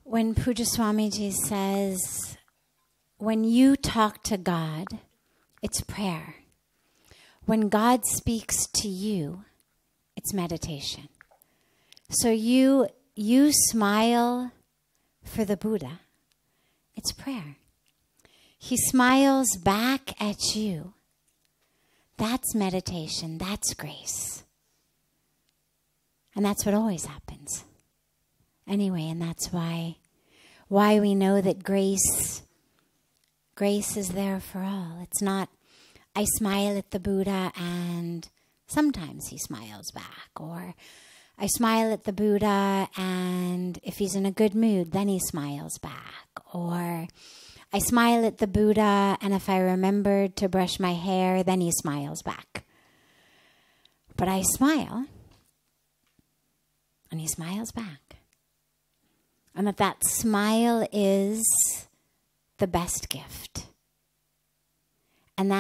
When Puja Swamiji says, when you talk to God, it's prayer. When God speaks to you, it's meditation. So you smile for the Buddha, it's prayer. He smiles back at you. That's meditation, that's grace. And that's what always happens. Anyway, and that's why we know that grace is there for all. It's not, I smile at the Buddha and sometimes he smiles back. Or I smile at the Buddha and if he's in a good mood, then he smiles back. Or I smile at the Buddha and if I remembered to brush my hair, then he smiles back. But I smile and he smiles back. And that smile is the best gift. And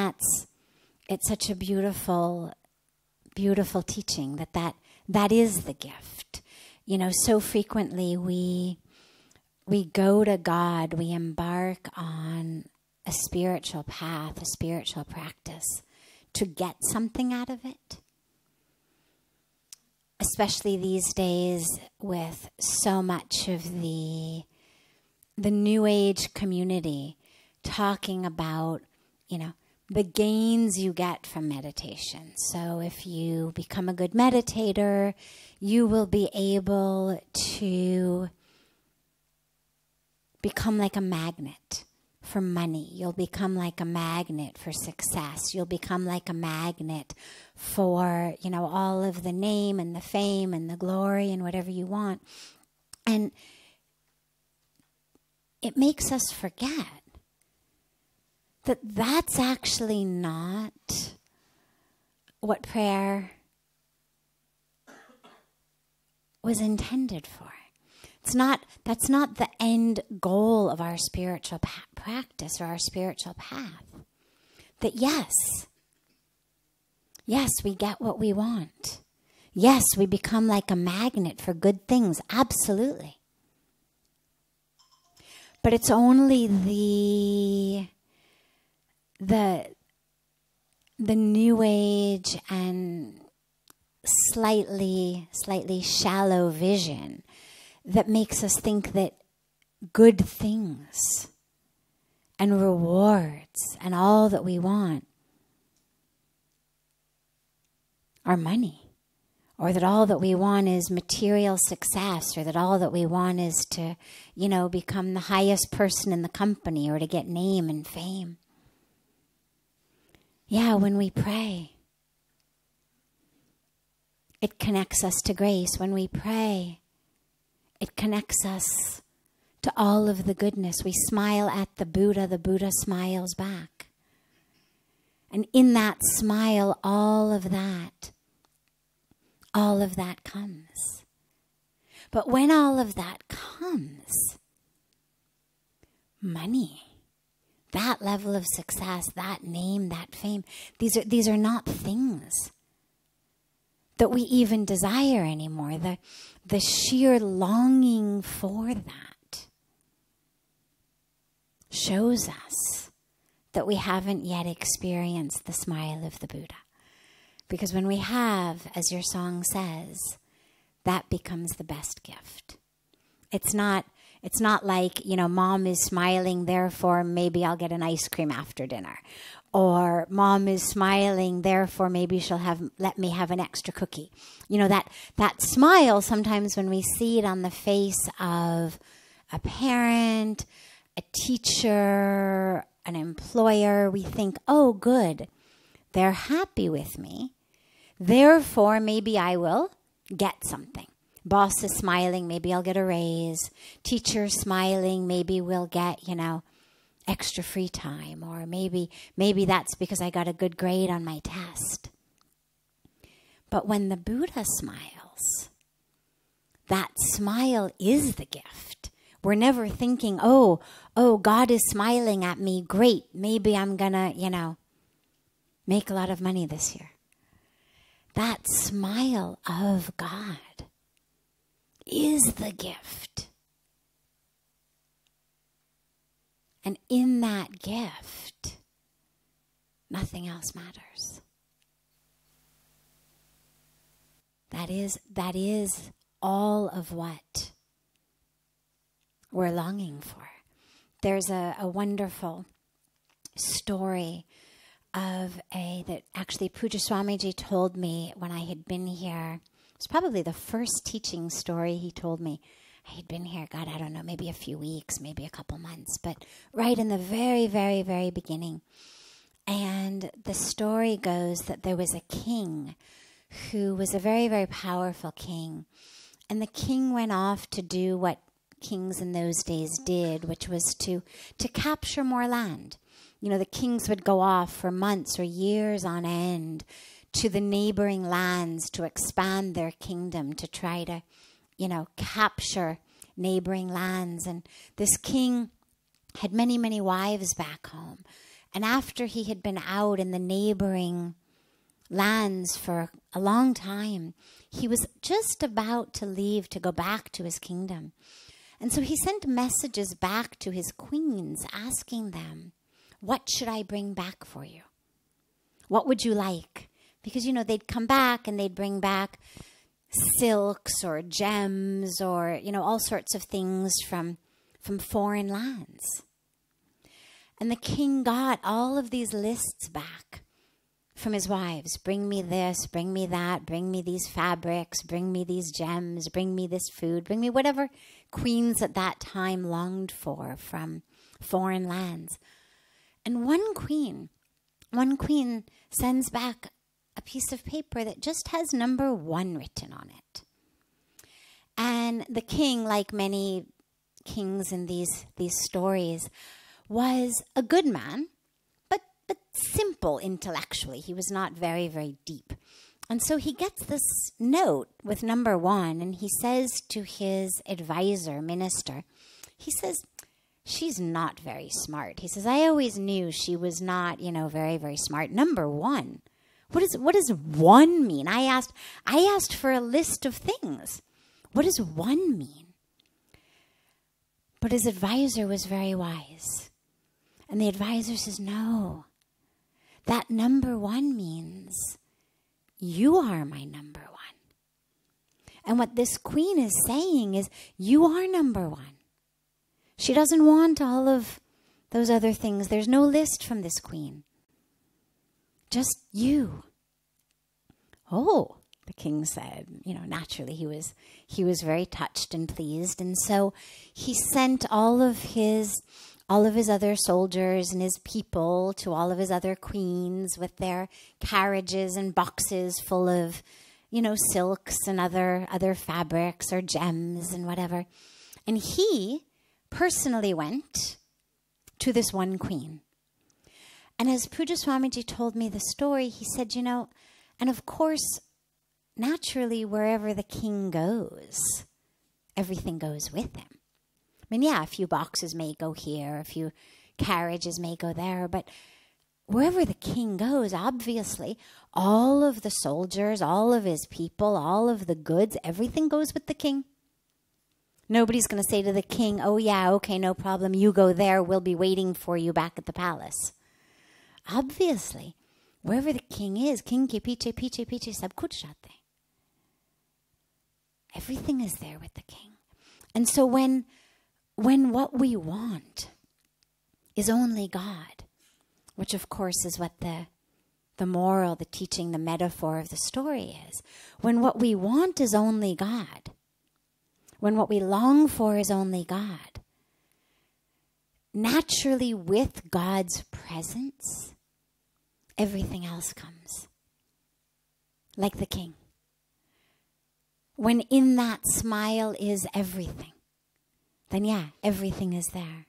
it's such a beautiful, beautiful teaching that is the gift. You know, so frequently we go to God, we embark on a spiritual path, a spiritual practice to get something out of it. Especially these days with so much of the New Age community talking about, you know, the gains you get from meditation. So if you become a good meditator, you will be able to become like a magnet for money. You'll become like a magnet for success. You'll become like a magnet for, you know, all of the name and the fame and the glory and whatever you want. And it makes us forget that that's actually not what prayer was intended for. That's not the end goal of our spiritual practice or our spiritual path. That yes, we get what we want. Yes, we become like a magnet for good things, absolutely. But it's only the New Age and slightly shallow vision that makes us think that good things and rewards and all that we want are money, or that all that we want is material success, or that all that we want is to, you know, become the highest person in the company or to get name and fame. Yeah, when we pray, it connects us to grace. When we pray, it connects us to all of the goodness. We smile at the Buddha smiles back. And in that smile, all of that comes. But when all of that comes, money, that level of success, that name, that fame, these are not things that we even desire anymore. The sheer longing for that shows us that we haven't yet experienced the smile of the Buddha. Because when we have, as your song says, that becomes the best gift. It's not like, you know, mom is smiling, therefore maybe I'll get an ice cream after dinner. Or mom is smiling, therefore maybe she'll let me have an extra cookie. You know, that smile, sometimes when we see it on the face of a parent, a teacher, an employer, we think, oh, good, they're happy with me. Therefore, maybe I will get something. Boss is smiling, maybe I'll get a raise. Teacher smiling, maybe we'll get, you know, extra free time. Or maybe that's because I got a good grade on my test. But when the Buddha smiles, that smile is the gift. We're never thinking, oh, God is smiling at me, great, maybe I'm gonna, you know, make a lot of money this year. that smile of God is the gift. And in that gift, nothing else matters. That is all of what we're longing for. There's a wonderful story of that actually Puja Swamiji told me when I had been here. It was probably the first teaching story he told me. I had been here, God, I don't know, maybe a few weeks, maybe a couple months, but right in the very, very, very beginning. And the story goes that there was a king who was a very, very powerful king. And the king went off to do what kings in those days did, which was to capture more land. You know, the kings would go off for months or years on end to the neighboring lands to expand their kingdom, to try to, capture neighboring lands. And this king had many, many wives back home. And after he had been out in the neighboring lands for a long time, he was just about to leave to go back to his kingdom. And so he sent messages back to his queens asking them, what should I bring back for you? What would you like? Because, they'd come back and they'd bring back silks or gems or, all sorts of things from foreign lands. And the king got all of these lists back from his wives. Bring me this, bring me that, bring me these fabrics, bring me these gems, bring me this food, bring me whatever queens at that time longed for from foreign lands. And one queen sends back a piece of paper that just has number 1 written on it. And the king, like many kings in these stories, was a good man, but simple intellectually. He was not very, very deep. And so he gets this note with number 1, and he says to his advisor, minister, he says, she's not very smart. He says, I always knew she was not, very, very smart. Number 1. What does 1 mean? I asked for a list of things. What does 1 mean? But his advisor was very wise. And the advisor says, no, that number 1 means you are my number 1. And what this queen is saying is, you are number 1. She doesn't want all of those other things. There's no list from this queen. Just you. Oh, the king said, naturally he was very touched and pleased. And so he sent all of his other soldiers and his people to all of his other queens with their carriages and boxes full of, silks and other fabrics or gems and whatever. And he personally went to this one queen. And as Puja Swamiji told me the story, he said, and of course, naturally, wherever the king goes, everything goes with him. I mean, yeah, a few boxes may go here, a few carriages may go there, but wherever the king goes, obviously, all of the soldiers, all of his people, all of the goods, everything goes with the king. Nobody's going to say to the king, oh yeah, okay, no problem, you go there, we'll be waiting for you back at the palace. Obviously, wherever the king is, king ke piche, piche, piche, sab kuch jate. Everything is there with the king. And so when what we want is only God, which of course is what the moral, the teaching, the metaphor of the story is, when what we want is only God, when what we long for is only God, naturally with God's presence, everything else comes. Like the king. When in that smile is everything, then yeah, everything is there.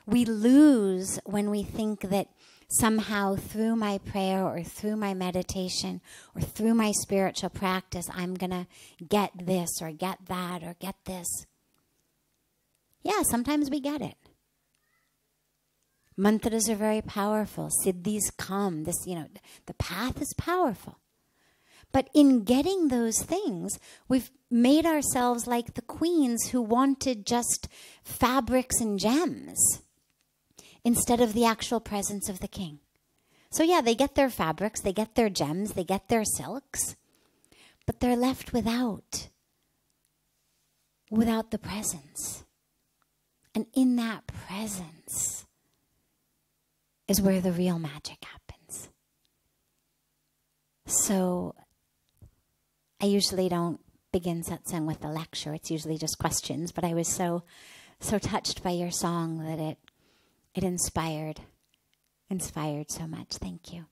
We lose when we think that somehow through my prayer or through my meditation or through my spiritual practice, I'm going to get this or get that or get this. Yeah, sometimes we get it. Mantras are very powerful. Siddhis come. The path is powerful. But in getting those things, we've made ourselves like the queens who wanted just fabrics and gems instead of the actual presence of the king. So yeah, they get their fabrics, they get their gems, they get their silks, but they're left without the presence. And in that presence is where the real magic happens. So I usually don't begin satsang with a lecture. It's usually just questions. But I was so touched by your song that it inspired so much. Thank you.